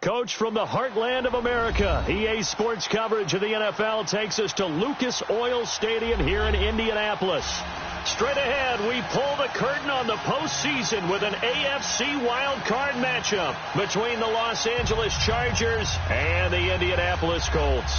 Coach from the heartland of America, EA Sports coverage of the NFL takes us to Lucas Oil Stadium here in Indianapolis. Straight ahead, we pull the curtain on the postseason with an AFC Wildcard matchup between the Los Angeles Chargers and the Indianapolis Colts.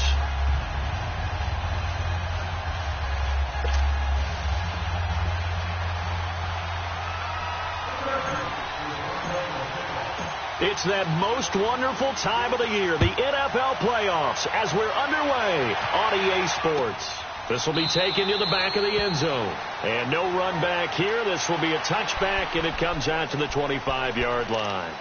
It's that most wonderful time of the year, the NFL playoffs, as we're underway on EA Sports. This will be taken to the back of the end zone. And no run back here. This will be a touchback, and it comes out to the 25-yard line.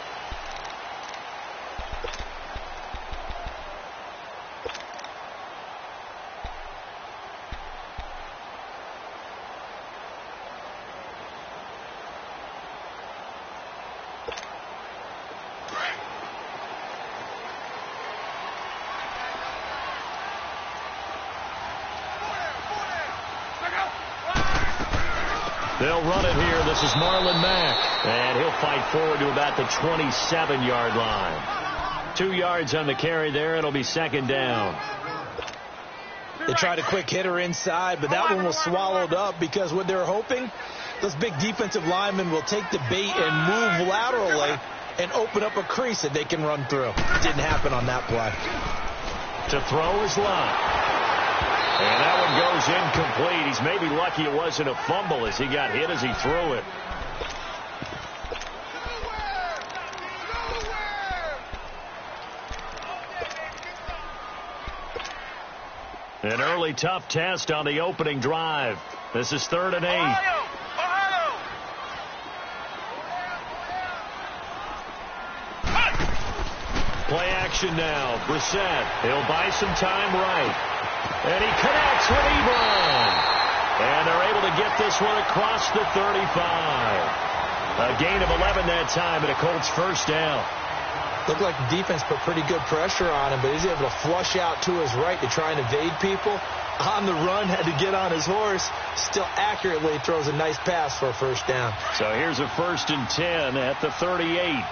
They'll run it here. This is Marlon Mack. And he'll fight forward to about the 27-yard line. 2 yards on the carry there. It'll be second down. They tried a quick hitter inside, but that one was swallowed up because what they're hoping, those big defensive linemen will take the bait and move laterally and open up a crease that they can run through. Didn't happen on that play. To throw is Lott. And that one goes incomplete. He's maybe lucky it wasn't a fumble as he got hit as he threw it. An early tough test on the opening drive. This is 3rd and 8. Play action now. Brissett. He'll buy some time right. And he connects with Ebron. And they're able to get this one across the 35. A gain of 11 that time, and a Colts first down. Looked like the defense put pretty good pressure on him, but he's able to flush out to his right to try and evade people. On the run, had to get on his horse. Still accurately throws a nice pass for a first down. So here's a 1st and 10 at the 38.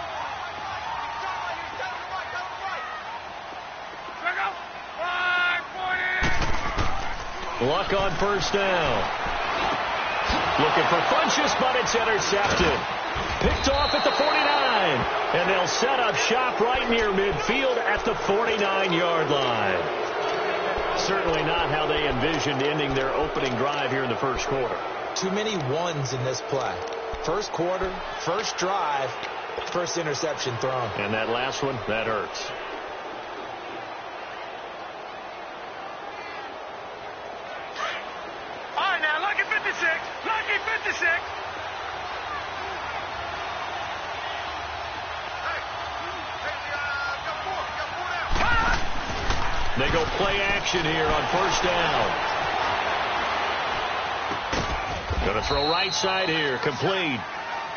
Luck on first down. Looking for Funchess, but it's intercepted. Picked off at the 49. And they'll set up shop right near midfield at the 49-yard line. Certainly not how they envisioned ending their opening drive here in the first quarter. Too many ones in this play. First quarter, first drive, first interception thrown. And that last one, that hurts. Lucky 56. They go play action here on first down. Going to throw right side here, complete.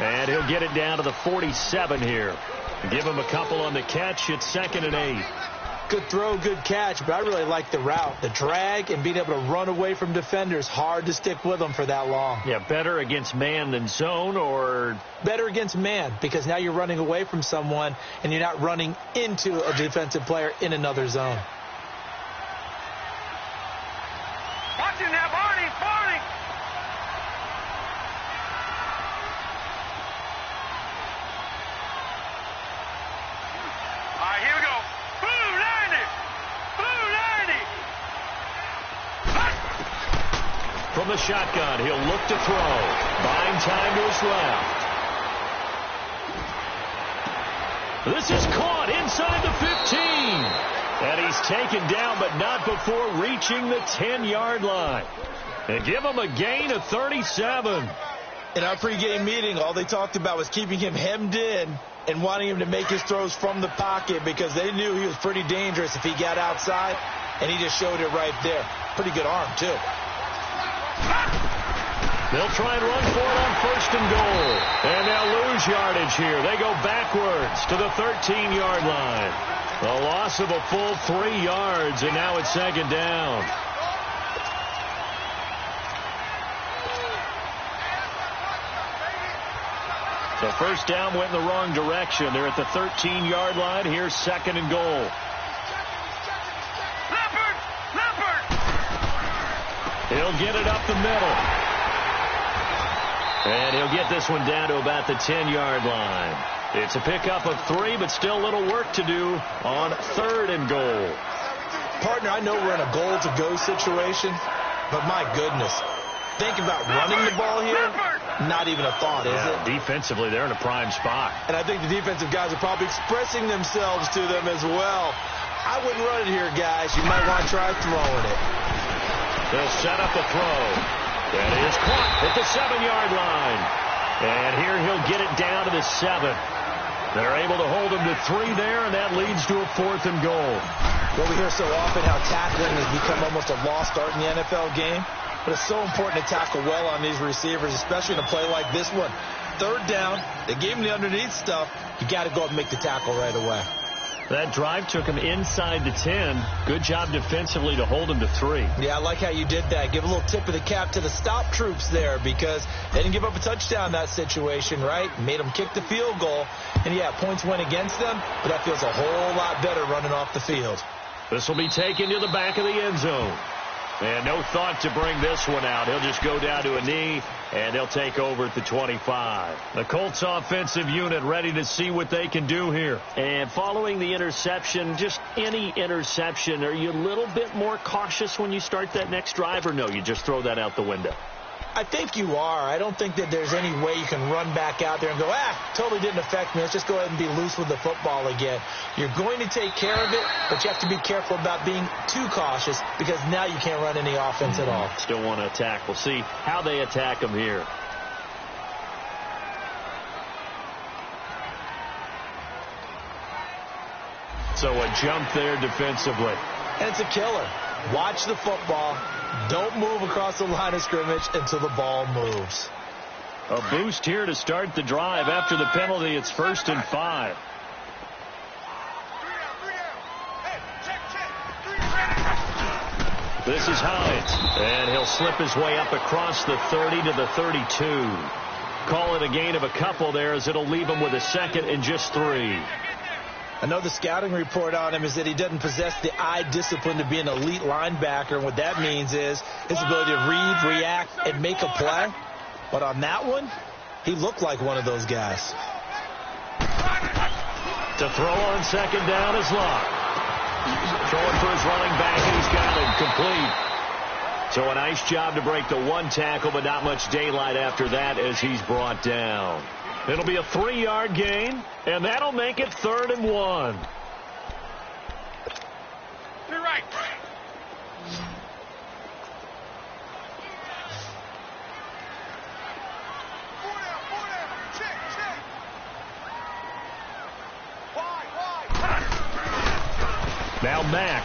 And he'll get it down to the 47 here. Give him a couple on the catch. It's 2nd and 8. Good throw, good catch, but I really like the route. The drag and being able to run away from defenders. Hard to stick with them for that long. Yeah, better against man than zone, or? Better against man, because now you're running away from someone and you're not running into a defensive player in another zone. Watch him now, Barney. All right, here we go. From the shotgun, he'll look to throw. Buying time to his left. This is caught inside the 15. And he's taken down, but not before reaching the 10-yard line. And give him a gain of 37. In our pregame meeting, all they talked about was keeping him hemmed in and wanting him to make his throws from the pocket because they knew he was pretty dangerous if he got outside, and he just showed it right there. Pretty good arm, too. They'll try and run for it on 1st and goal. And they'll lose yardage here. They go backwards to the 13-yard line. A loss of a full 3 yards, and now it's 2nd down. So first down went in the wrong direction. They're at the 13-yard line. Here's second and goal. He'll get it up the middle. And he'll get this one down to about the 10-yard line. It's a pickup of 3, but still a little work to do on third and goal. Partner, I know we're in a goal-to-go situation, but my goodness, think about running the ball here. Not even a thought, is it? Defensively, they're in a prime spot. And I think the defensive guys are probably expressing themselves to them as well. I wouldn't run it here, guys. You might want to try throwing it. They'll set up a throw. That is caught at the 7-yard line. And here he'll get it down to the 7. They're able to hold him to 3 there, and that leads to a 4th and goal. Well, we hear so often how tackling has become almost a lost art in the NFL game. But it's so important to tackle well on these receivers, especially in a play like this one. Third down, they gave him the underneath stuff. You got to go up and make the tackle right away. That drive took him inside the 10. Good job defensively to hold him to 3. Yeah, I like how you did that. Give a little tip of the cap to the stop troops there because they didn't give up a touchdown in that situation, right? Made them kick the field goal. And, yeah, points went against them, but that feels a whole lot better running off the field. This will be taken to the back of the end zone. And no thought to bring this one out. He'll just go down to a knee, and they'll take over at the 25. The Colts offensive unit ready to see what they can do here. And following the interception, just any interception, are you a little bit more cautious when you start that next drive, or no, you just throw that out the window? I think you are. I don't think that there's any way you can run back out there and go, totally didn't affect me. Let's just go ahead and be loose with the football again. You're going to take care of it, but you have to be careful about being too cautious because now you can't run any offense at all. Still want to attack. We'll see how they attack them here. So a jump there defensively. And it's a killer. Watch the football. Don't move across the line of scrimmage until the ball moves. A boost here to start the drive. After the penalty, it's 1st and 5. This is Hines. And he'll slip his way up across the 30 to the 32. Call it a gain of a couple there as it'll leave him with a 2nd and just 3. I know the scouting report on him is that he doesn't possess the eye discipline to be an elite linebacker. And what that means is his ability to read, react, and make a play. But on that one, he looked like one of those guys. To throw on 2nd down is Locke. Throwing for his running back, and he's got it complete. So a nice job to break the 1 tackle, but not much daylight after that as he's brought down. It'll be a 3-yard gain, and that'll make it 3rd and 1. You're right. Now Mack.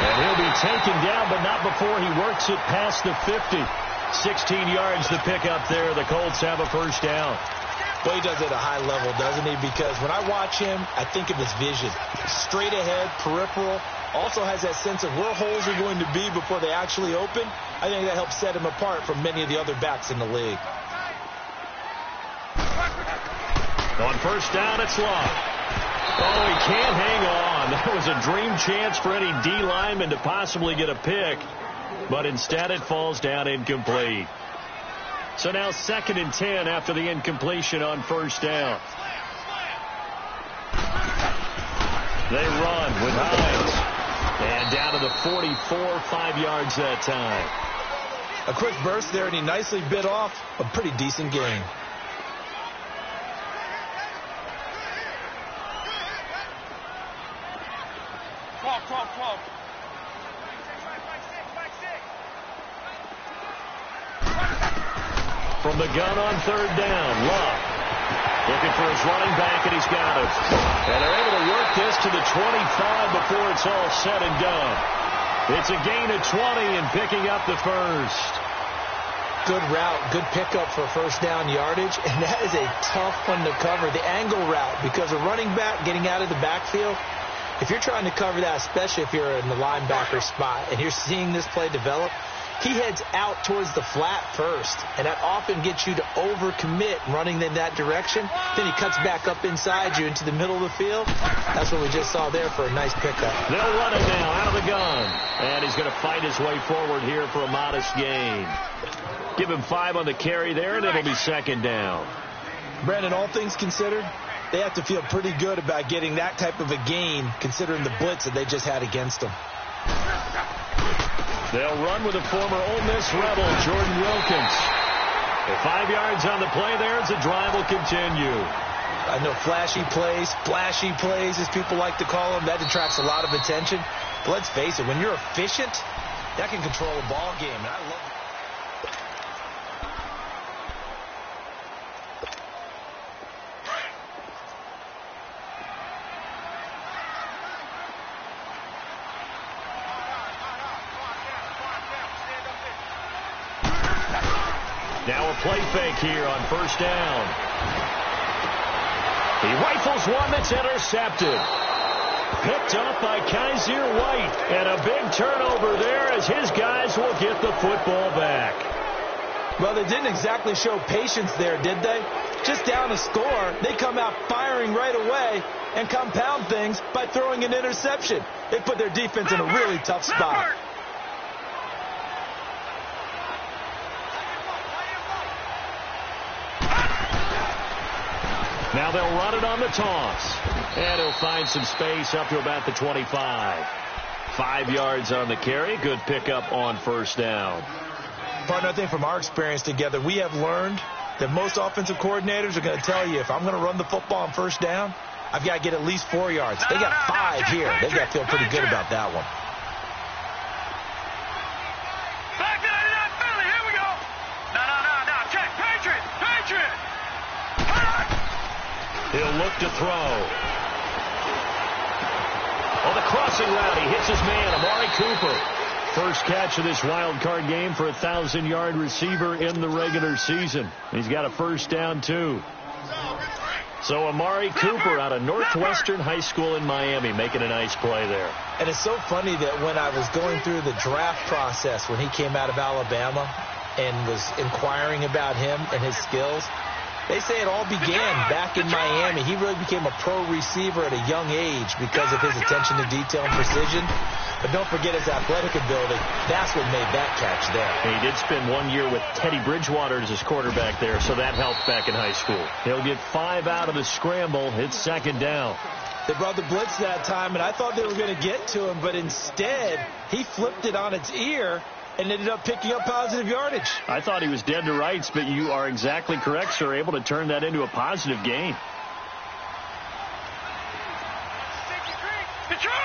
And he'll be taken down, but not before he works it past the 50. 16 yards to pick up there. The Colts have a 1st down. Well, he does it at a high level, doesn't he? Because when I watch him, I think of his vision. Straight ahead, peripheral. Also has that sense of where holes are going to be before they actually open. I think that helps set him apart from many of the other backs in the league. On 1st down, it's Locke. Oh, he can't hang on. That was a dream chance for any D lineman to possibly get a pick. But instead it falls down incomplete. So now 2nd and 10 after the incompletion on 1st down. They run with Hines. And down to the 44, 5 yards that time. A quick burst there, and he nicely bit off a pretty decent gain. From the gun on 3rd down, Locke looking for his running back, and he's got it. And they're able to work this to the 25 before it's all said and done. It's a gain of 20 and picking up the 1st. Good route, good pickup for 1st down yardage, and that is a tough one to cover, the angle route, because a running back getting out of the backfield, if you're trying to cover that, especially if you're in the linebacker spot, and you're seeing this play develop, he heads out towards the flat first, and that often gets you to overcommit running in that direction. Then he cuts back up inside you into the middle of the field. That's what we just saw there for a nice pickup. They'll run it now out of the gun. And he's going to fight his way forward here for a modest gain. Give him 5 on the carry there, and it'll be second down. Brandon, all things considered, they have to feel pretty good about getting that type of a gain, considering the blitz that they just had against them. They'll run with the former Ole Miss Rebel, Jordan Wilkins. With 5 yards on the play there as the drive will continue. I know flashy plays, as people like to call them, that attracts a lot of attention. But let's face it, when you're efficient, that can control a ball game. And I love it. Now a play fake here on first down. He rifles one that's intercepted. Picked up by Kaiser White. And a big turnover there as his guys will get the football back. Well, they didn't exactly show patience there, did they? Just down a score, they come out firing right away and compound things by throwing an interception. They put their defense in a really tough spot. Now they'll run it on the toss. And he'll find some space up to about the 25. 5 yards on the carry. Good pickup on first down. Partner, I think from our experience together, we have learned that most offensive coordinators are going to tell you, if I'm going to run the football on first down, I've got to get at least 4 yards. They got 5 here. They've got to feel pretty good about that one. Here we go. No. Check. Patriot. He'll look to throw. On the crossing route, he hits his man, Amari Cooper. First catch of this wild card game for a 1,000-yard receiver in the regular season. He's got a first down, too. So Amari Cooper out of Northwestern High School in Miami making a nice play there. And it's so funny that when I was going through the draft process when he came out of Alabama and was inquiring about him and his skills, they say it all began back in Miami. He really became a pro receiver at a young age because of his attention to detail and precision. But don't forget his athletic ability. That's what made that catch there. He did spend 1 year with Teddy Bridgewater as his quarterback there, so that helped back in high school. He'll get 5 out of the scramble. It's second down. They brought the blitz that time, and I thought they were going to get to him, but instead he flipped it on its ear and ended up picking up positive yardage. I thought he was dead to rights, but you are exactly correct, sir. Able to turn that into a positive gain. Detroit!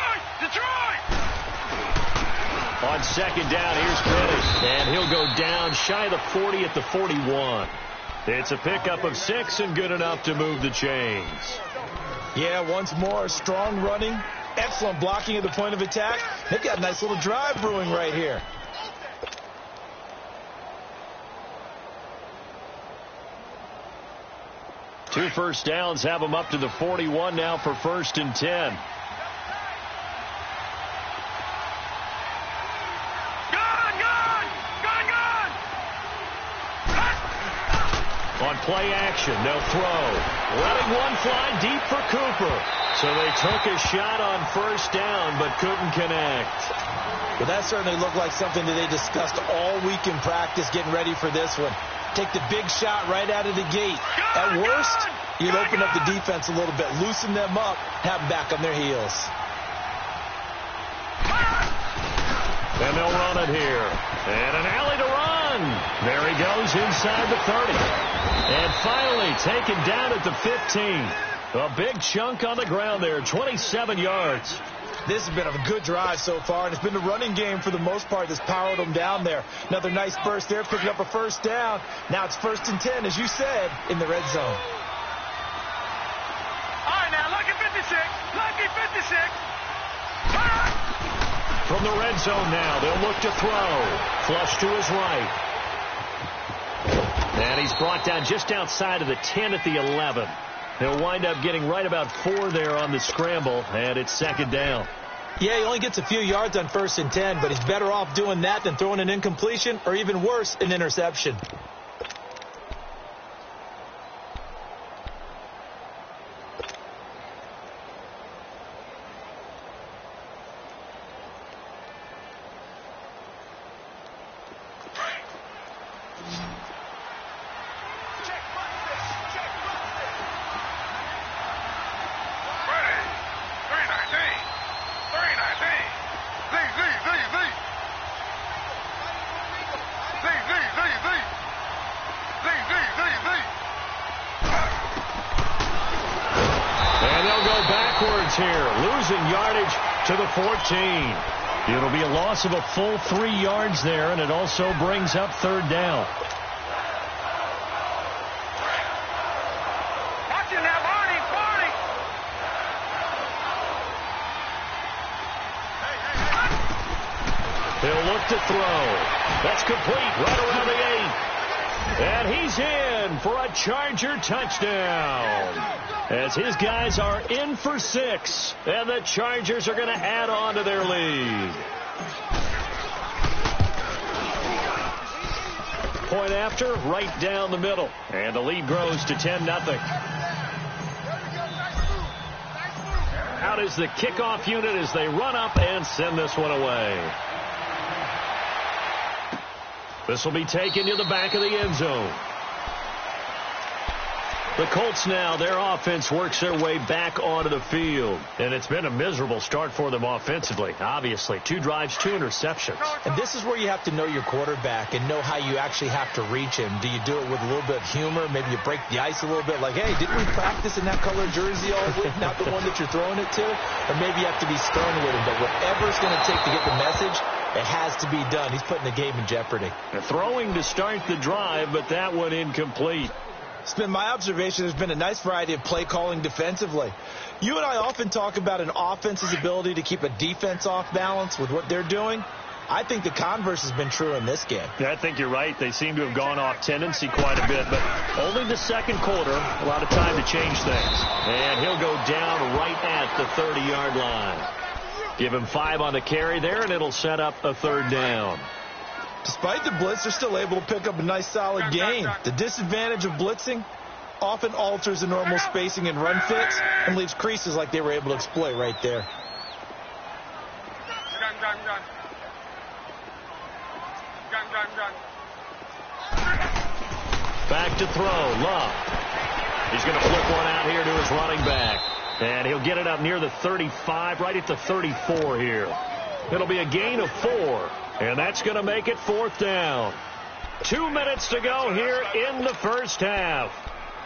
On second down, here's Pettis. And he'll go down shy of the 40 at the 41. It's a pickup of 6 and good enough to move the chains. Yeah, once more, strong running, excellent blocking at the point of attack. They've got a nice little drive brewing right here. Two first downs have them up to the 41 now for first and 10. On play action, they'll throw. Letting one fly deep for Cooper. So they took a shot on first down but couldn't connect. Well, that certainly looked like something that they discussed all week in practice getting ready for this one. Take the big shot right out of the gate. At worst, you'd open up the defense a little bit, loosen them up, have them back on their heels. And they'll run it here. And an alley to run. There he goes inside the 30. And finally taken down at the 15. A big chunk on the ground there, 27 yards. This has been a good drive so far, and it's been the running game for the most part that's powered them down there. Another nice burst there, picking up a first down. Now it's first and 10, as you said, in the red zone. All right, now, lucky 56. Lucky 56. From the red zone now, they'll look to throw. Flush to his right. And he's brought down just outside of the 10 at the 11. He'll wind up getting right about 4 there on the scramble, and it's second down. Yeah, he only gets a few yards on 1st and 10, but he's better off doing that than throwing an incompletion or even worse, an interception. Here, losing yardage to the 14. It'll be a loss of a full 3 yards there, and it also brings up 3rd down. Watch it now, Barney, Barney. He'll look to throw. That's complete right around the 8. And he's in for a Charger touchdown. As his guys are in for 6, and the Chargers are going to add on to their lead. Point after, right down the middle, and the lead grows to 10-0. Out is the kickoff unit as they run up and send this one away. This will be taken to the back of the end zone. The Colts now, their offense works their way back onto the field. And it's been a miserable start for them offensively. Obviously, 2 drives, 2 interceptions. And this is where you have to know your quarterback and know how you actually have to reach him. Do you do it with a little bit of humor? Maybe you break the ice a little bit like, hey, didn't we practice in that color jersey all week? Not the one that you're throwing it to? Or maybe you have to be stern with him. But whatever it's going to take to get the message, it has to be done. He's putting the game in jeopardy. Throwing to start the drive, but that one incomplete. It's been my observation there's been a nice variety of play calling defensively. You and I often talk about an offense's ability to keep a defense off balance with what they're doing. I think the converse has been true in this game. Yeah, I think you're right. They seem to have gone off tendency quite a bit, but only the second quarter, a lot of time to change things. And he'll go down right at the 30-yard line. Give him 5 on the carry there, and it'll set up a 3rd down. Despite the blitz, they're still able to pick up a nice solid gain. The disadvantage of blitzing often alters the normal spacing and run fits and leaves creases like they were able to exploit right there. Back to throw, Love. He's going to flip one out here to his running back. And he'll get it up near the 35, right at the 34 here. It'll be a gain of 4. And that's going to make it 4th down. 2 minutes to go here in the first half.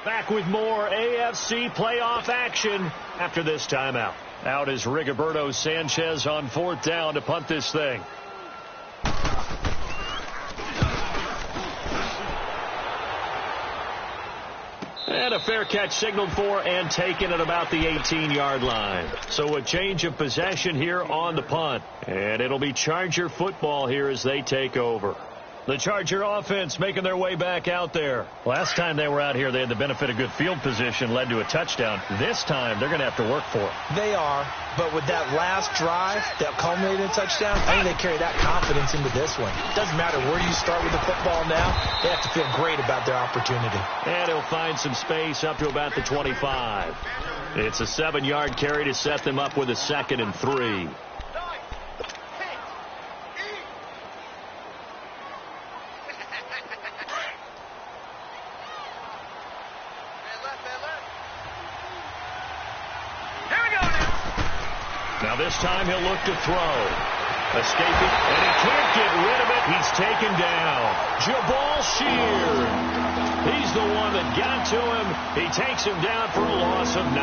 Back with more AFC playoff action after this timeout. Out is Rigoberto Sanchez on 4th down to punt this thing. And a fair catch signaled for and taken at about the 18-yard line. So a change of possession here on the punt. And it'll be Charger football here as they take over. The Charger offense making their way back out there. Last time they were out here, they had the benefit of good field position, led to a touchdown. This time, they're going to have to work for it. They are, but with that last drive that culminated in a touchdown, I think they carry that confidence into this one. Doesn't matter where you start with the football now, they have to feel great about their opportunity. And he'll find some space up to about the 25. It's a 7-yard carry to set them up with a 2nd and 3. This time he'll look to throw. Escaping, and he can't get rid of it. He's taken down. Jabal Sheard. He's the one that got to him. He takes him down for a loss of 9.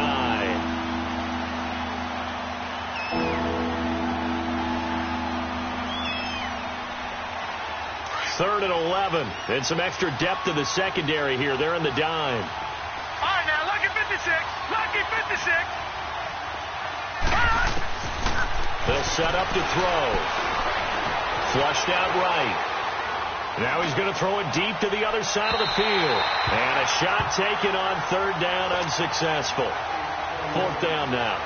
Third and 11. And some extra depth to the secondary here. They're in the dime. All right, now, lucky 56. Lucky 56. They'll set up to throw. Flushed out right. Now he's going to throw it deep to the other side of the field. And a shot taken on 3rd down, unsuccessful. 4th down now.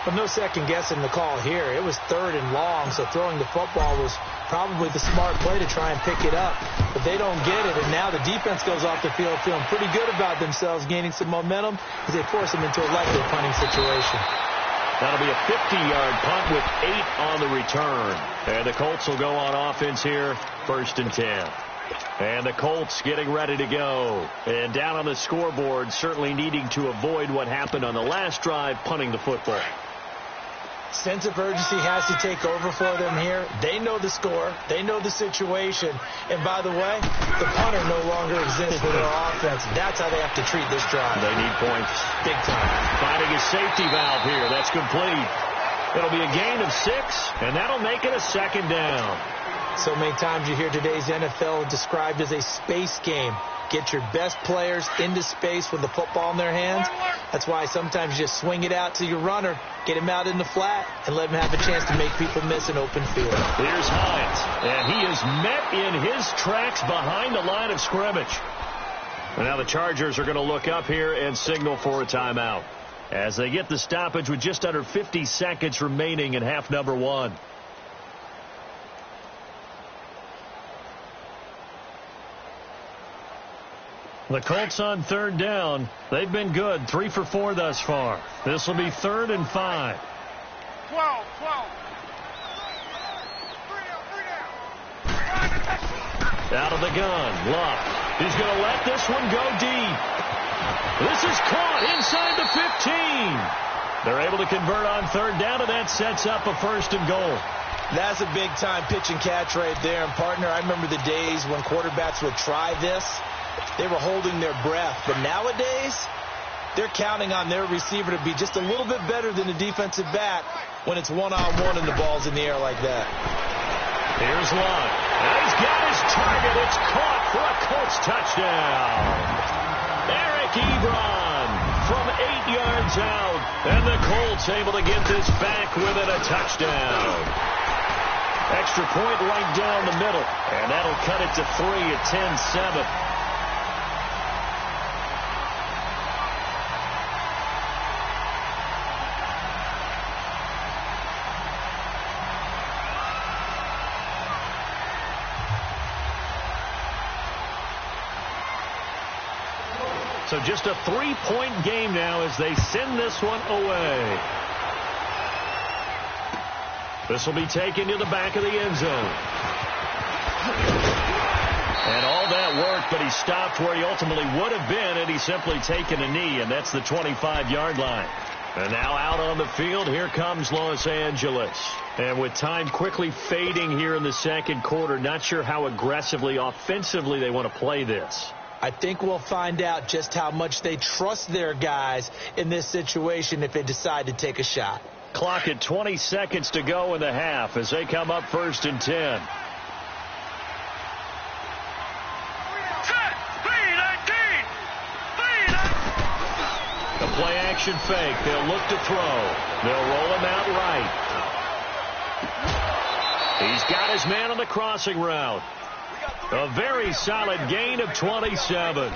But no second guessing the call here. It was 3rd and long, so throwing the football was probably the smart play to try and pick it up. But they don't get it, and now the defense goes off the field feeling pretty good about themselves, gaining some momentum as they force them into a likely punting situation. That'll be a 50-yard punt with 8 on the return. And the Colts will go on offense here, 1st and 10. And the Colts getting ready to go. And down on the scoreboard, certainly needing to avoid what happened on the last drive, punting the football. Sense of urgency has to take over for them here. They know the score. They know the situation. And by the way, the punter no longer exists for their offense. That's how they have to treat this drive. They need points. Big time. Finding a safety valve here. That's complete. It'll be a gain of 6, and that'll make it a 2nd down. So many times you hear today's NFL described as a space game. Get your best players into space with the football in their hands. That's why sometimes you just swing it out to your runner, get him out in the flat, and let him have a chance to make people miss an open field. Here's Hines, and he is met in his tracks behind the line of scrimmage. And now the Chargers are going to look up here and signal for a timeout as they get the stoppage with just under 50 seconds remaining in half number 1. The Colts on 3rd down. They've been good. 3 for 4 thus far. This will be 3rd and 5. 12. Out of the gun. Luck. He's going to let this one go deep. This is caught inside the 15. They're able to convert on 3rd down, and that sets up a 1st and goal. That's a big-time pitch and catch right there. And, partner, I remember the days when quarterbacks would try this. They were holding their breath. But nowadays, they're counting on their receiver to be just a little bit better than the defensive back when it's one-on-one and the ball's in the air like that. Here's Luck. Now he's got his target. It's caught for a Colts touchdown. Eric Ebron from 8 yards out. And the Colts able to get this back within a touchdown. Extra point right down the middle. And that'll cut it to 3 at 10-7. So just a 3-point game now as they send this one away. This will be taken to the back of the end zone. And all that worked, but he stopped where he ultimately would have been had he simply taken a knee, and that's the 25-yard line. And now out on the field, here comes Los Angeles. And with time quickly fading here in the 2nd quarter, not sure how aggressively, offensively they want to play this. I think we'll find out just how much they trust their guys in this situation if they decide to take a shot. Clock at 20 seconds to go in the half as they come up 1st and 10. The play action fake. They'll look to throw. They'll roll him out right. He's got his man on the crossing route. A very solid gain of 27.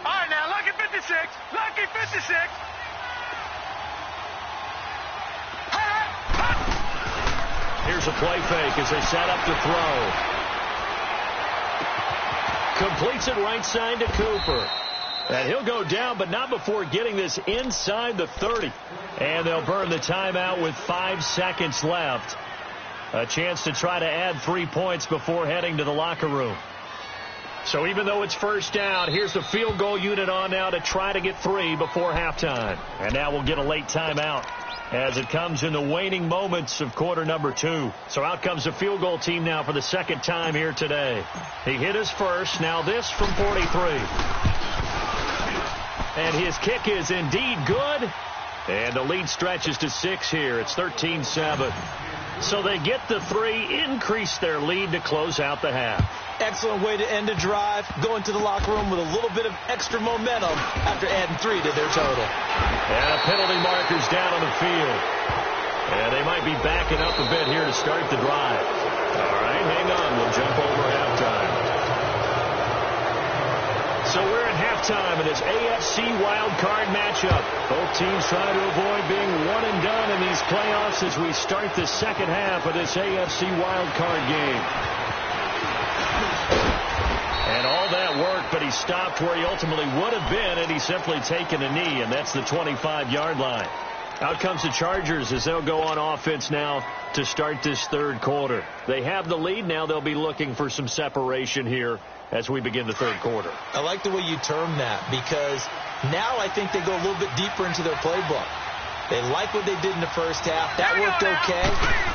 All right, now, lucky 56. Lucky 56. Here's a play fake as they set up to throw. Completes it right side to Cooper. And he'll go down, but not before getting this inside the 30. And they'll burn the timeout with 5 seconds left. A chance to try to add 3 points before heading to the locker room. So even though it's 1st down, here's the field goal unit on now to try to get 3 before halftime. And now we'll get a late timeout as it comes in the waning moments of quarter number 2. So out comes the field goal team now for the 2nd time here today. He hit his first, now this from 43. And his kick is indeed good. And the lead stretches to 6 here. It's 13-7. So they get the 3, increase their lead to close out the half. Excellent way to end a drive. Go into the locker room with a little bit of extra momentum after adding 3 to their total. And a penalty marker's down on the field. And they might be backing up a bit here to start the drive. All right, hang on. We'll jump over halftime. So we're at halftime in this AFC Wildcard matchup. Both teams trying to avoid being one and done in these playoffs as we start the second half of this AFC Wildcard game. And all that work, but he stopped where he ultimately would have been, and he's simply taken a knee, and that's the 25-yard line. Out comes the Chargers as they'll go on offense now to start this third quarter. They have the lead. Now they'll be looking for some separation here as we begin the third quarter. I like the way you term that, because now I think they go a little bit deeper into their playbook. They like what they did in the first half. That worked okay.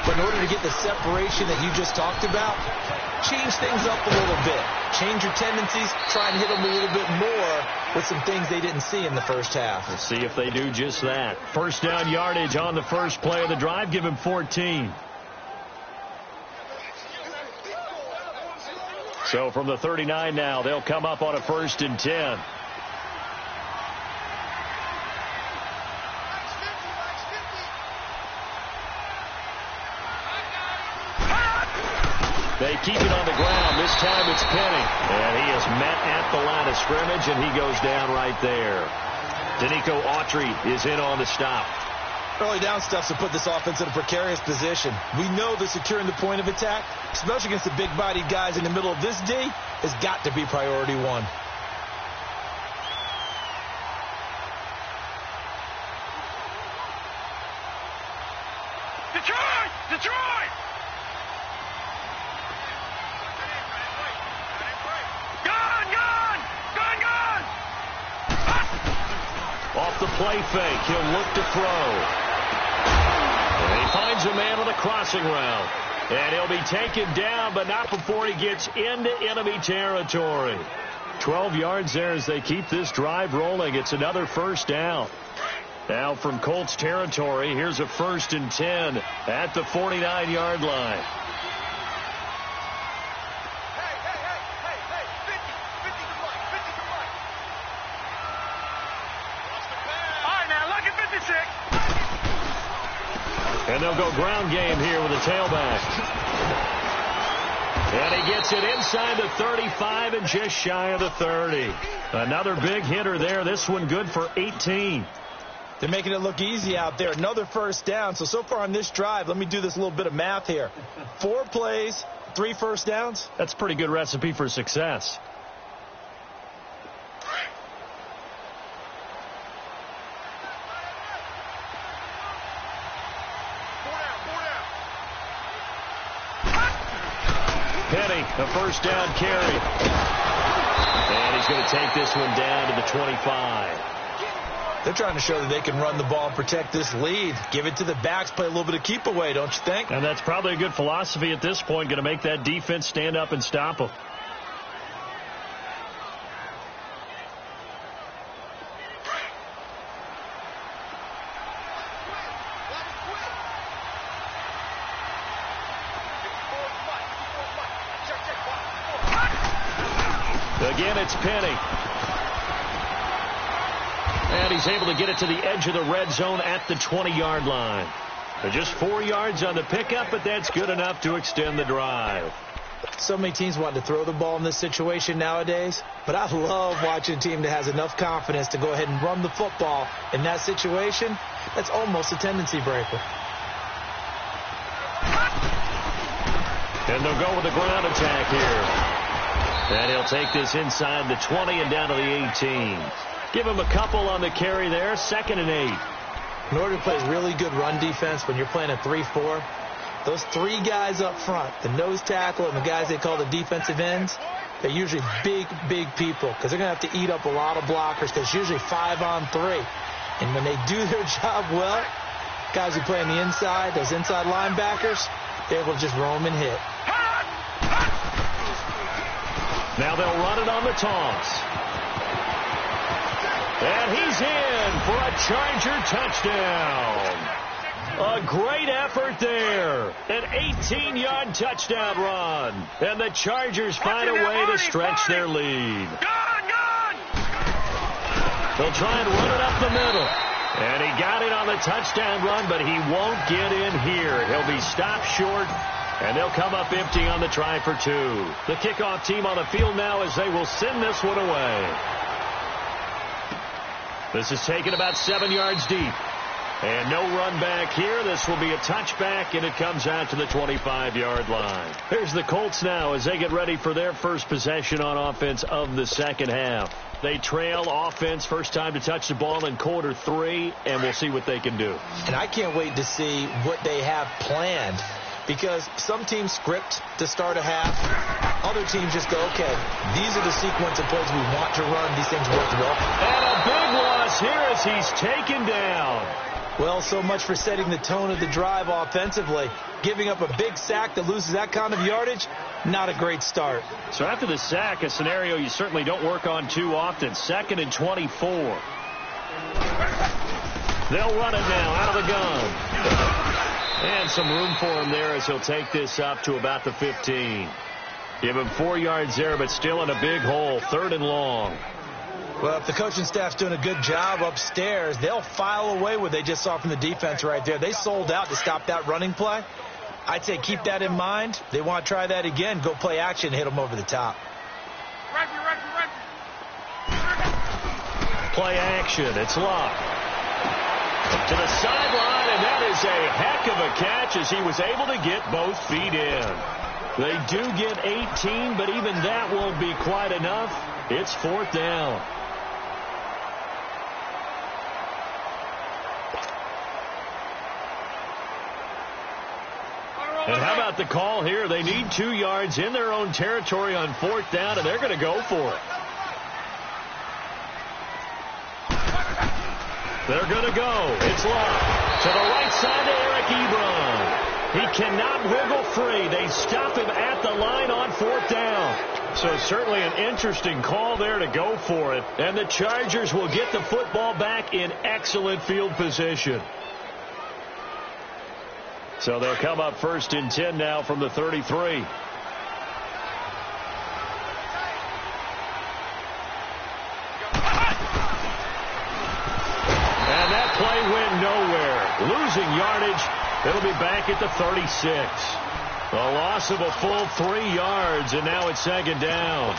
But in order to get the separation that you just talked about, change things up a little bit. Change your tendencies. Try and hit them a little bit more with some things they didn't see in the first half. Let's see if they do just that. First down yardage on the first play of the drive. Give him 14. So from the 39 now, they'll come up on a 1st and 10. They keep it on the ground. This time it's Penny. And he is met at the line of scrimmage, and he goes down right there. Danico Autry is in on the stop. Early down stuff to put this offense in a precarious position. We know that securing the point of attack, especially against the big-bodied guys in the middle of this D, has got to be priority one. Detroit! Detroit! Gun! Gun! Gun! Gun! Off the play fake, he'll look to throw. And he finds a man on the crossing route. And he'll be taken down, but not before he gets into enemy territory. 12 yards there as they keep this drive rolling. It's another first down. Now from Colts territory, here's a 1st and 10 at the 49-yard line. And they'll go ground game here with a tailback. And he gets it inside the 35 and just shy of the 30. Another big hitter there. This one good for 18. They're making it look easy out there. Another first down. So far on this drive, let me do this little bit of math here. 4 plays, 3 first downs. That's a pretty good recipe for success. Penny, a first down carry. And he's going to take this one down to the 25. They're trying to show that they can run the ball and protect this lead. Give it to the backs, play a little bit of keep away, don't you think? And that's probably a good philosophy at this point, going to make that defense stand up and stop them. Again, it's Penny. And he's able to get it to the edge of the red zone at the 20-yard line. They're just 4 yards on the pickup, but that's good enough to extend the drive. So many teams want to throw the ball in this situation nowadays, but I love watching a team that has enough confidence to go ahead and run the football in that situation. That's almost a tendency breaker. And they'll go with the ground attack here. And he'll take this inside the 20 and down to the 18. Give him a couple on the carry there. 2nd and 8. In order to play really good run defense when you're playing a 3-4, those 3 guys up front, the nose tackle and the guys they call the defensive ends, they're usually big, big people because they're going to have to eat up a lot of blockers because it's usually 5 on 3. And when they do their job well, guys who play on the inside, those inside linebackers, they're able to just roam and hit. Now they'll run it on the toss. And he's in for a Charger touchdown. A great effort there. An 18-yard touchdown run. And the Chargers find a way to stretch their lead. They'll try and run it up the middle. And he got it on the touchdown run, but he won't get in here. He'll be stopped short, and they'll come up empty on the try for 2. The kickoff team on the field now as they will send this one away. This is taken about 7 yards deep. And no run back here. This will be a touchback, and it comes out to the 25-yard line. Here's the Colts now as they get ready for their first possession on offense of the second half. They trail offense, first time to touch the ball in quarter 3, and we'll see what they can do. And I can't wait to see what they have planned, because some teams script to start a half. Other teams just go, okay, these are the sequence of plays we want to run. These things work well. And a big loss here as he's taken down. Well, so much for setting the tone of the drive offensively. Giving up a big sack that loses that kind of yardage, not a great start. So after the sack, a scenario you certainly don't work on too often. 2nd and 24. They'll run it now out of the gun. And some room for him there as he'll take this up to about the 15. Give him 4 yards there, but still in a big hole. 3rd and long. Well, if the coaching staff's doing a good job upstairs, they'll file away what they just saw from the defense right there. They sold out to stop that running play. I'd say keep that in mind. They want to try that again. Go play action, hit them over the top. Play action. It's Love. To the sideline, and that is a heck of a catch as he was able to get both feet in. They do get 18, but even that won't be quite enough. It's 4th down. And how about the call here? They need 2 yards in their own territory on 4th down, and they're going to go for it. They're going to go. It's Love. To the right side to Eric Ebron. He cannot wiggle free. They stop him at the line on 4th down. So certainly an interesting call there to go for it. And the Chargers will get the football back in excellent field position. So they'll come up 1st and 10 now from the 33. And that play went nowhere. Losing yardage. It'll be back at the 36. A loss of a full 3 yards, and now it's 2nd down.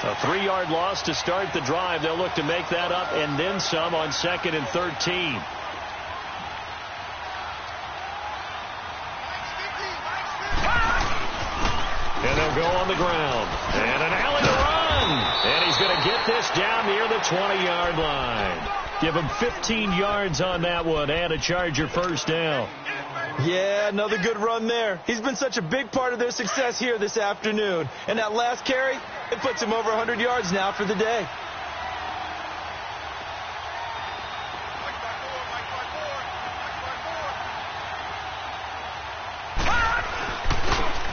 A 3-yard loss to start the drive. They'll look to make that up and then some on 2nd and 13. And they'll go on the ground. And an alley to run. And he's going to get this down near the 20-yard line. Give him 15 yards on that one and a Charger 1st down. Yeah, another good run there. He's been such a big part of their success here this afternoon. And that last carry, it puts him over 100 yards now for the day.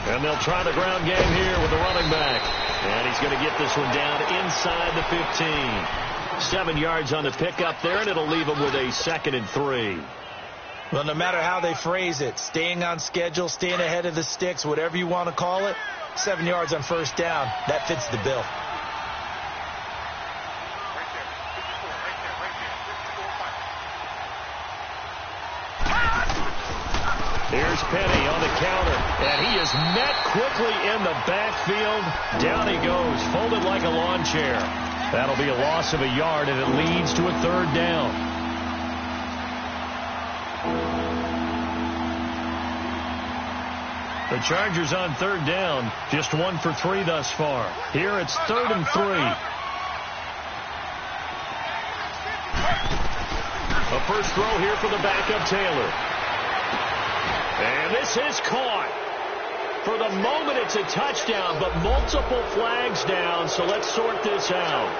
And they'll try the ground game here with the running back. And he's going to get this one down inside the 15. 7 yards on the pickup there, and it'll leave him with a 2nd and 3. Well, no matter how they phrase it, staying on schedule, staying ahead of the sticks, whatever you want to call it, 7 yards on 1st down, that fits the bill. Here's Penny on the counter, and he is met quickly in the backfield. Down he goes, folded like a lawn chair. That'll be a loss of a yard, and it leads to a 3rd down. The Chargers on 3rd down, just 1 for 3 thus far. Here it's 3rd and 3. A first throw here for the backup Taylor. And this is caught. For the moment, it's a touchdown, but multiple flags down, so let's sort this out.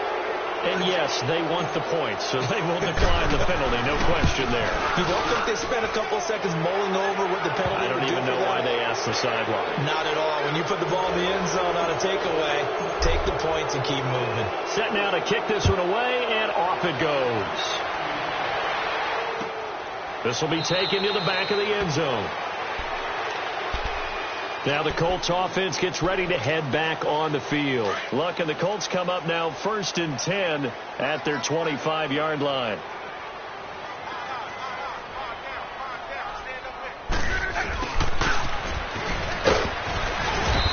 And yes, they want the points, so they will decline the penalty, no question there. You don't think they spent a couple of seconds mulling over what the penalty I don't even know why they asked the sideline. Not at all. When you put the ball in the end zone on a takeaway, take the points and keep moving. Set now to kick this one away, and off it goes. This will be taken to the back of the end zone. Now the Colts offense gets ready to head back on the field. Look, and the Colts come up now 1st and 10 at their 25-yard line.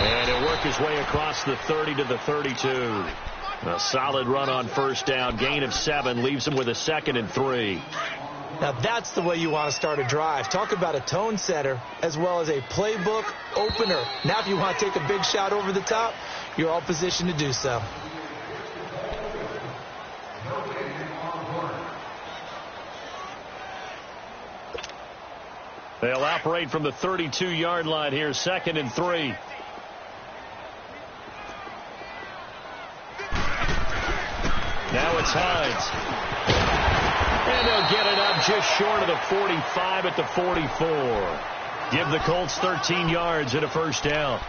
And he'll work his way across the 30 to the 32. A solid run on 1st down. Gain of 7 leaves him with a 2nd and 3. Now that's the way you want to start a drive. Talk about a tone setter as well as a playbook opener. Now if you want to take a big shot over the top, you're all positioned to do so. They'll operate from the 32-yard line here, 2nd and 3. Now it's Hines. And they'll get it up just short of the 45 at the 44. Give the Colts 13 yards and a 1st down.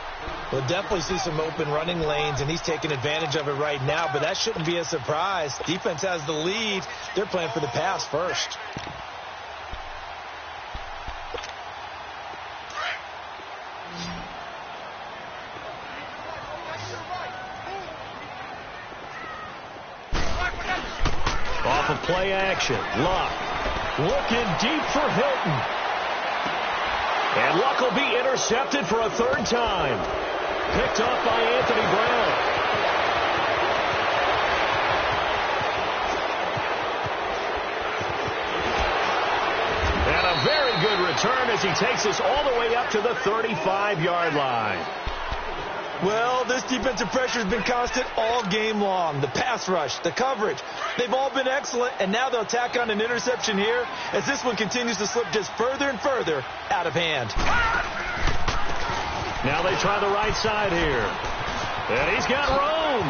We'll definitely see some open running lanes, and he's taking advantage of it right now, but that shouldn't be a surprise. Defense has the lead. They're playing for the pass first. Off of play action. Luck looking deep for Hilton. And Luck will be intercepted for a 3rd time. Picked off by Anthony Brown. And a very good return as he takes us all the way up to the 35-yard line. Well, this defensive pressure has been constant all game long. The pass rush, the coverage, they've all been excellent, and now they'll tack on an interception here as this one continues to slip just further and further out of hand. Now they try the right side here. And he's got room.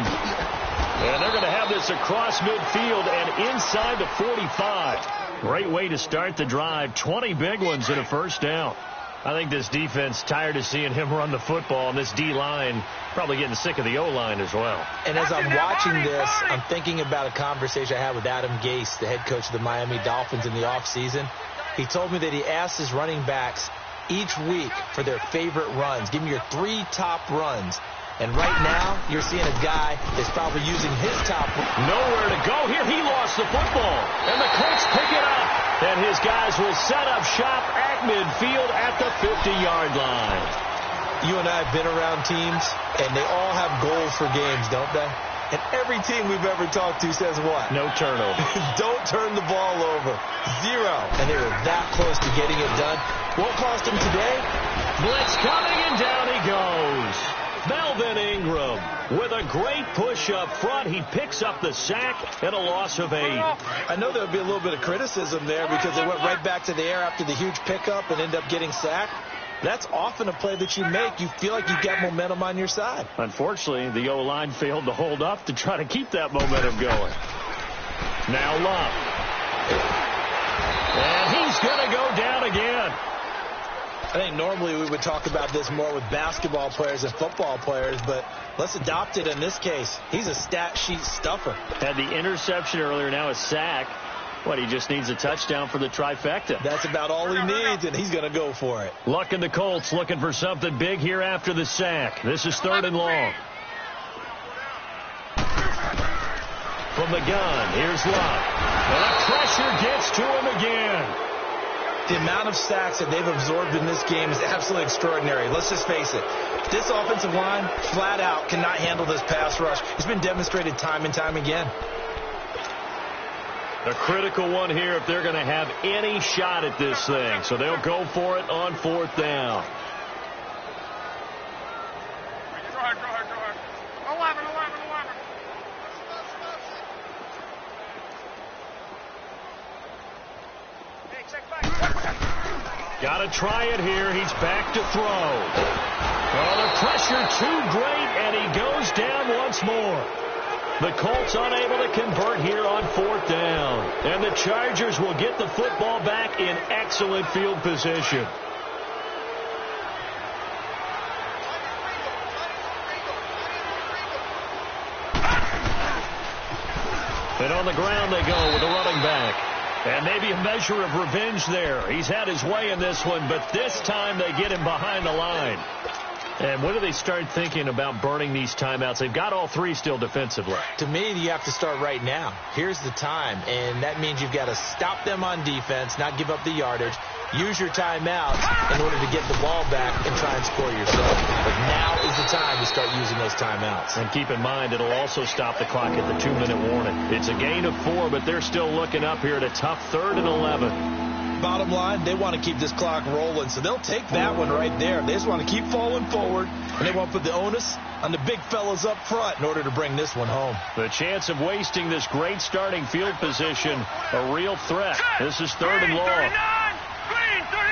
And they're going to have this across midfield and inside the 45. Great way to start the drive. 20 big ones and a 1st down. I think this defense tired of seeing him run the football, and this D-line probably getting sick of the O-line as well. And as I'm watching this, I'm thinking about a conversation I had with Adam Gase, the head coach of the Miami Dolphins in the offseason. He told me that he asked his running backs each week for their favorite runs. Give me your 3 top runs. And right now, you're seeing a guy that's probably using his top. Nowhere to go here. He lost the football. And the Colts pick it up. And his guys will set up shop at midfield at the 50-yard line. You and I have been around teams, and they all have goals for games, don't they? And every team we've ever talked to says what? No turnover. Don't turn the ball over. 0. And they were that close to getting it done. What cost him today? Blitz coming, and down he goes. Melvin Ingram with a great push up front. He picks up the sack and a loss of 8. I know there would be a little bit of criticism there because they went right back to the air after the huge pickup and end up getting sacked. That's often a play that you make. You feel like you've got momentum on your side. Unfortunately, the O-line failed to hold up to try to keep that momentum going. Now Love. And he's going to go down again. I think normally we would talk about this more with basketball players and football players, but let's adopt it in this case. He's a stat sheet stuffer. Had the interception earlier, now a sack. What, he just needs a touchdown for the trifecta. That's about all he needs, and he's going to go for it. Luck and the Colts looking for something big here after the sack. This is 3rd and long. From the gun, here's Luck. And the pressure gets to him again. The amount of sacks that they've absorbed in this game is absolutely extraordinary. Let's just face it. This offensive line, flat out, cannot handle this pass rush. It's been demonstrated time and time again. A critical one here if they're going to have any shot at this thing. So they'll go for it on 4th down. Go ahead. 11. Hey, check back. Got to try it here. He's back to throw. Oh, the pressure too great, and he goes down once more. The Colts unable to convert here on 4th down. And the Chargers will get the football back in excellent field position. And on the ground they go with the running back. And maybe a measure of revenge there. He's had his way in this one, but this time they get him behind the line. And when do they start thinking about burning these timeouts? They've got all three still defensively. To me, you have to start right now. Here's the time, and that means you've got to stop them on defense, not give up the yardage, use your timeouts in order to get the ball back and try and score yourself. But now is the time to start using those timeouts. And keep in mind, it'll also stop the clock at the 2-minute warning. It's a gain of 4, but they're still looking up here at a tough 3rd and 11. Bottom line, they want to keep this clock rolling, so they'll take that one right there. They just want to keep falling forward, and they want to put the onus on the big fellas up front in order to bring this one home. The chance of wasting this great starting field position, a real threat. This is 3rd and long. 39! Green, 39!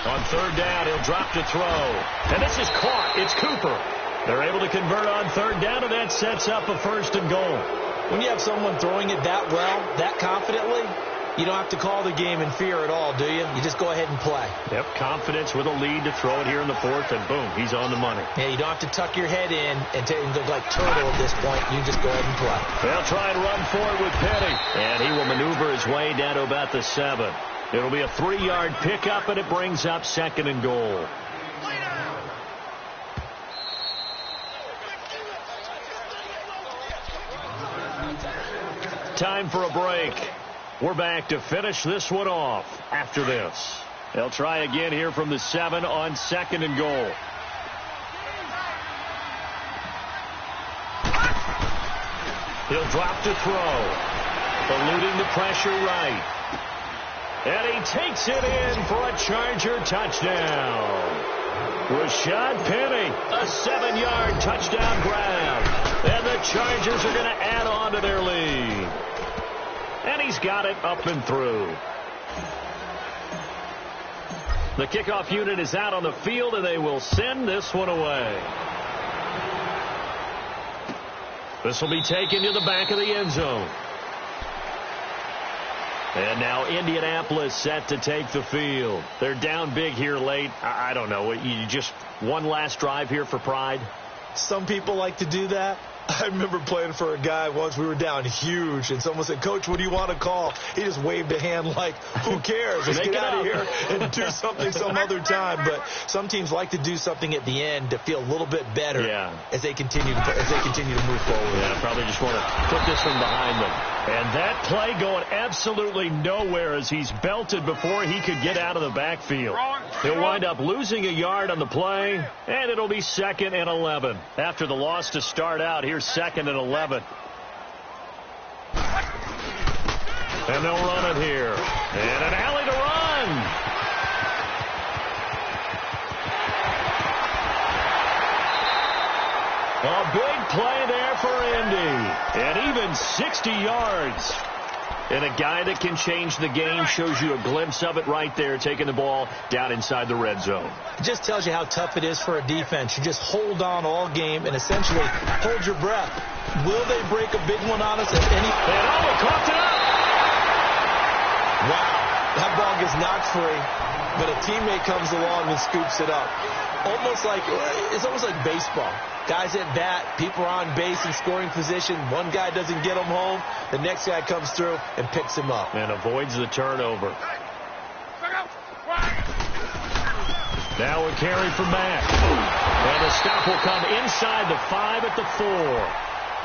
On 3rd down, he'll drop to throw. And this is caught. It's Cooper. They're able to convert on 3rd down, and that sets up a 1st and goal. When you have someone throwing it that well, that confidently, you don't have to call the game in fear at all, do you? You just go ahead and play. Yep, confidence with a lead to throw it here in the 4th, and boom, he's on the money. Yeah, you don't have to tuck your head in and look like turtle at this point. You just go ahead and play. They'll try and run for it with Petty. And he will maneuver his way down to about the 7. It'll be a 3-yard pickup, and it brings up 2nd and goal. Time for a break. We're back to finish this one off after this. They'll try again here from the 7 on 2nd and goal. He'll drop to throw. Eluding the pressure right. And he takes it in for a Charger touchdown. Rashad Penny, a 7-yard touchdown grab. And the Chargers are going to add on to their lead. And he's got it up and through. The kickoff unit is out on the field, and they will send this one away. This will be taken to the back of the end zone. And now Indianapolis set to take the field. They're down big here late. I don't know. You just one last drive here for pride? Some people like to do that. I remember playing for a guy once. We were down huge, and someone said, "Coach, what do you want to call?" He just waved a hand like, who cares? Let's get out of here and do something some other time. But some teams like to do something at the end to feel a little bit better as they continue to move forward. Yeah, probably just want to put this one behind them. And that play going absolutely nowhere as he's belted before he could get out of the backfield. He'll wind up losing a yard on the play, and it'll be 2nd and 11. After the loss to start out, here's 2nd and 11. And they'll run it here. And an alley to run. A big play there for Indy. And even 60 yards. And a guy that can change the game, shows you a glimpse of it right there, taking the ball down inside the red zone. It just tells you how tough it is for a defense. You just hold on all game and essentially hold your breath. Will they break a big one on us at any... And they coughed it up! Wow, that ball gets knocked free, but a teammate comes along and scoops it up. It's almost like baseball. Guys at bat, people are on base in scoring position. One guy doesn't get him home. The next guy comes through and picks him up. And avoids the turnover. Now a carry for Mack. And the stop will come inside the 5 at the 4.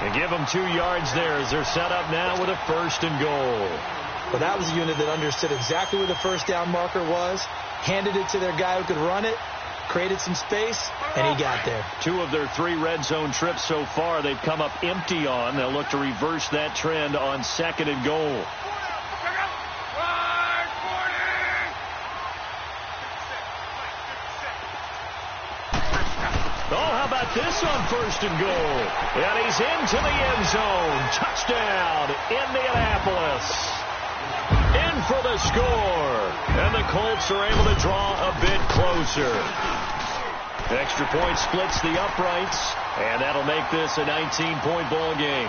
And give them 2 yards there as they're set up now with a 1st and goal. But that was a unit that understood exactly where the 1st down marker was, handed it to their guy who could run it, created some space, and he got there. 2 of their 3 red zone trips so far they've come up empty on. They'll look to reverse that trend on 2nd and goal. Oh, how about this on 1st and goal? And he's into the end zone. Touchdown, Indianapolis. In for the score. And the Colts are able to draw a bit closer. Extra point splits the uprights. And that'll make this a 19-point ball game.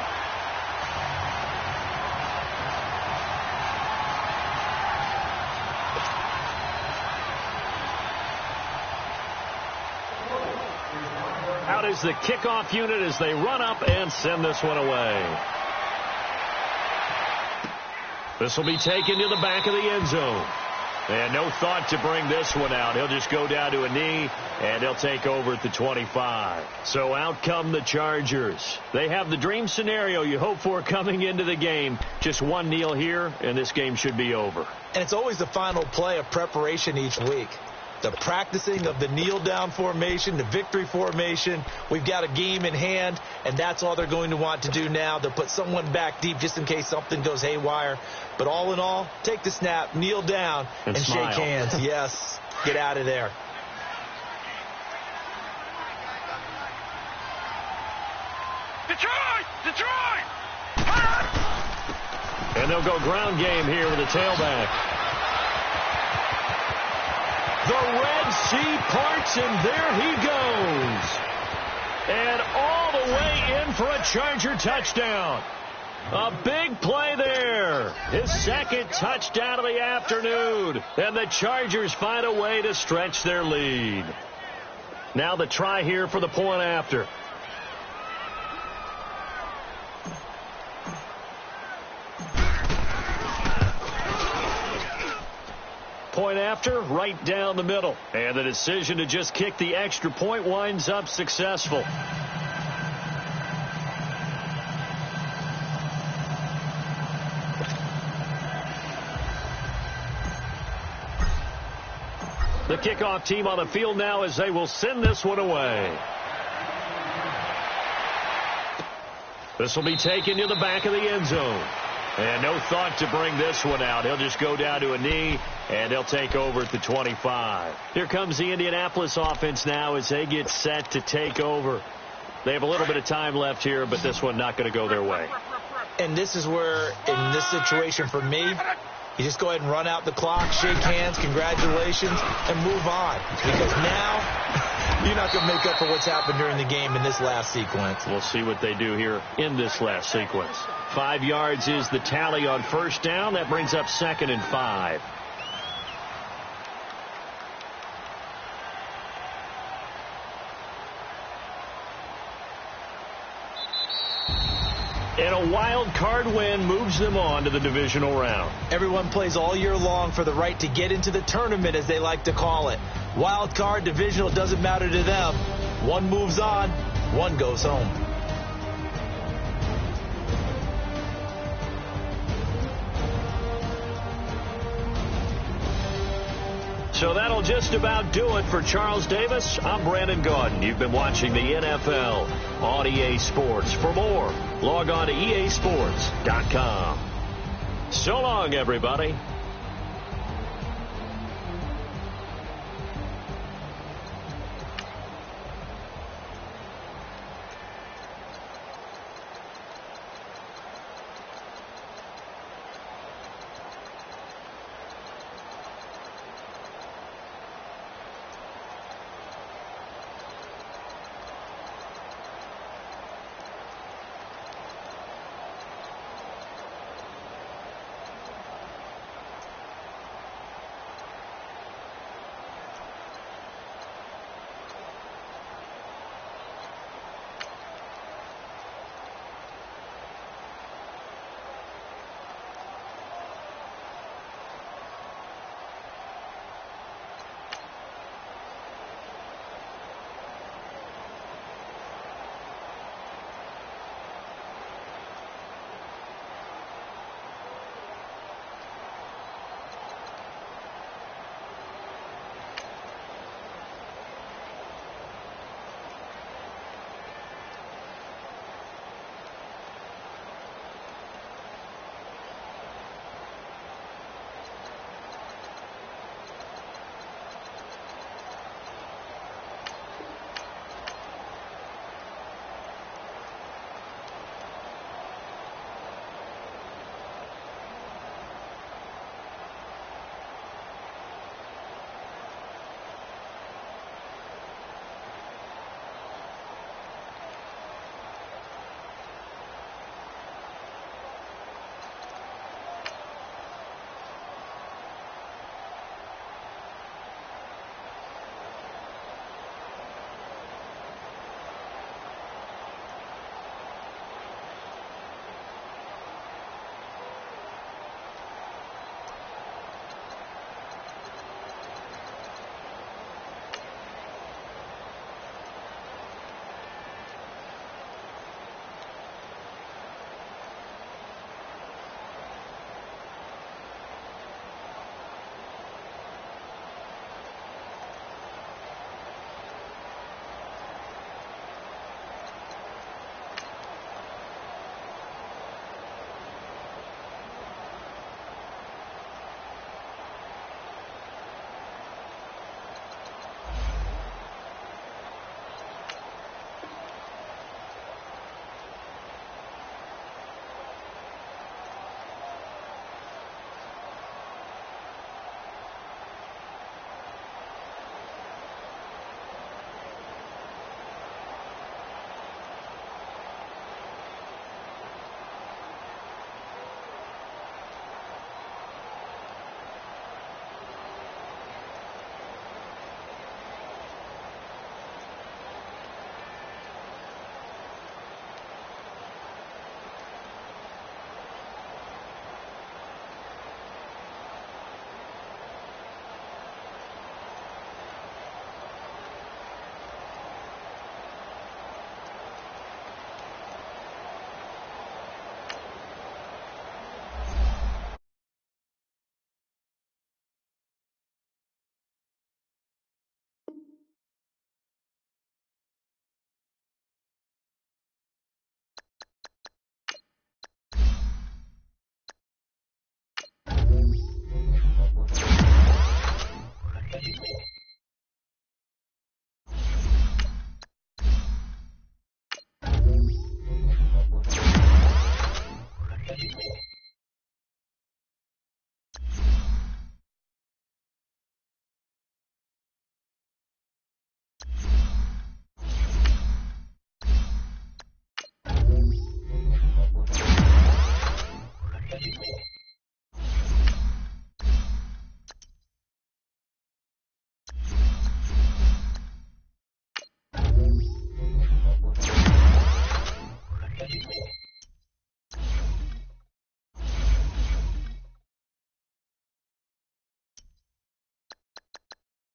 Out is is the kickoff unit as they run up and send this one away. This will be taken to the back of the end zone. And no thought to bring this one out. He'll just go down to a knee, and he'll take over at the 25. So out come the Chargers. They have the dream scenario you hope for coming into the game. Just one kneel here, and this game should be over. And it's always the final play of preparation each week. The practicing of the kneel-down formation, the victory formation. We've got a game in hand, and that's all they're going to want to do now. They'll put someone back deep just in case something goes haywire. But all in all, take the snap, kneel down, and shake hands. Yes, get out of there. Detroit! Detroit! And they'll go ground game here with a tailback. The Red Sea parts, and there he goes. And all the way in for a Charger touchdown. A big play there. His second touchdown of the afternoon. And the Chargers find a way to stretch their lead. Now the try here for the point after. Point after, right down the middle. And the decision to just kick the extra point winds up successful. The kickoff team on the field now as they will send this one away. This will be taken to the back of the end zone. And no thought to bring this one out. He'll just go down to a knee, and they'll take over at the 25. Here comes the Indianapolis offense now as they get set to take over. They have a little bit of time left here, but this one not going to go their way. And this is where, in this situation for me, you just go ahead and run out the clock, shake hands, congratulations, and move on. Because now you're not going to make up for what's happened during the game in this last sequence. We'll see what they do here in this last sequence. 5 yards is the tally on first down. That brings up 2nd and 5. And a wild card win moves them on to the divisional round. Everyone plays all year long for the right to get into the tournament, as they like to call it. Wild card, divisional, doesn't matter to them. One moves on, one goes home. So that'll just about do it for Charles Davis. I'm Brandon Gaudin. You've been watching the NFL on EA Sports. For more, log on to easports.com. So long, everybody.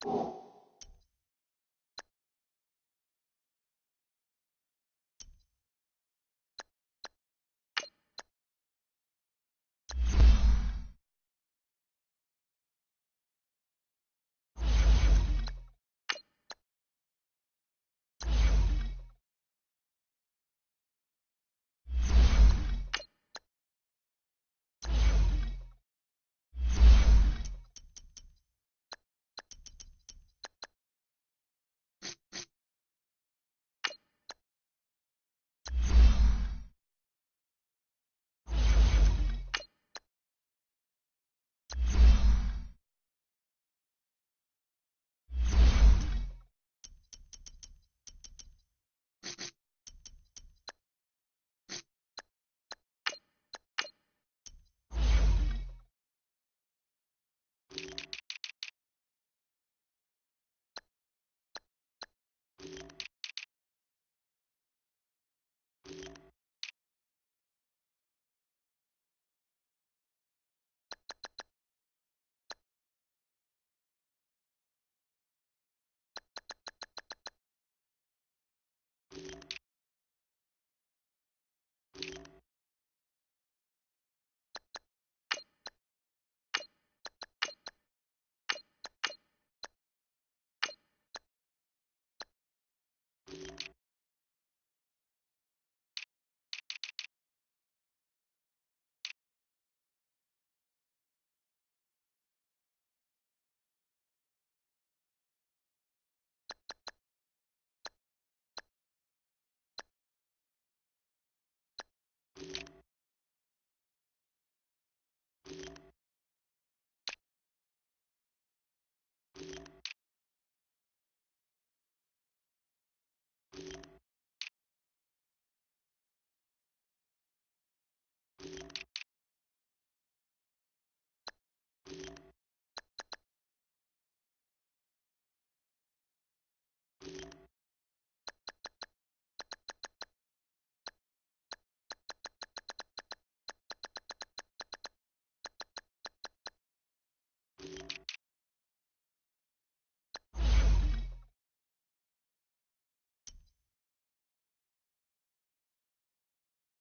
Bye.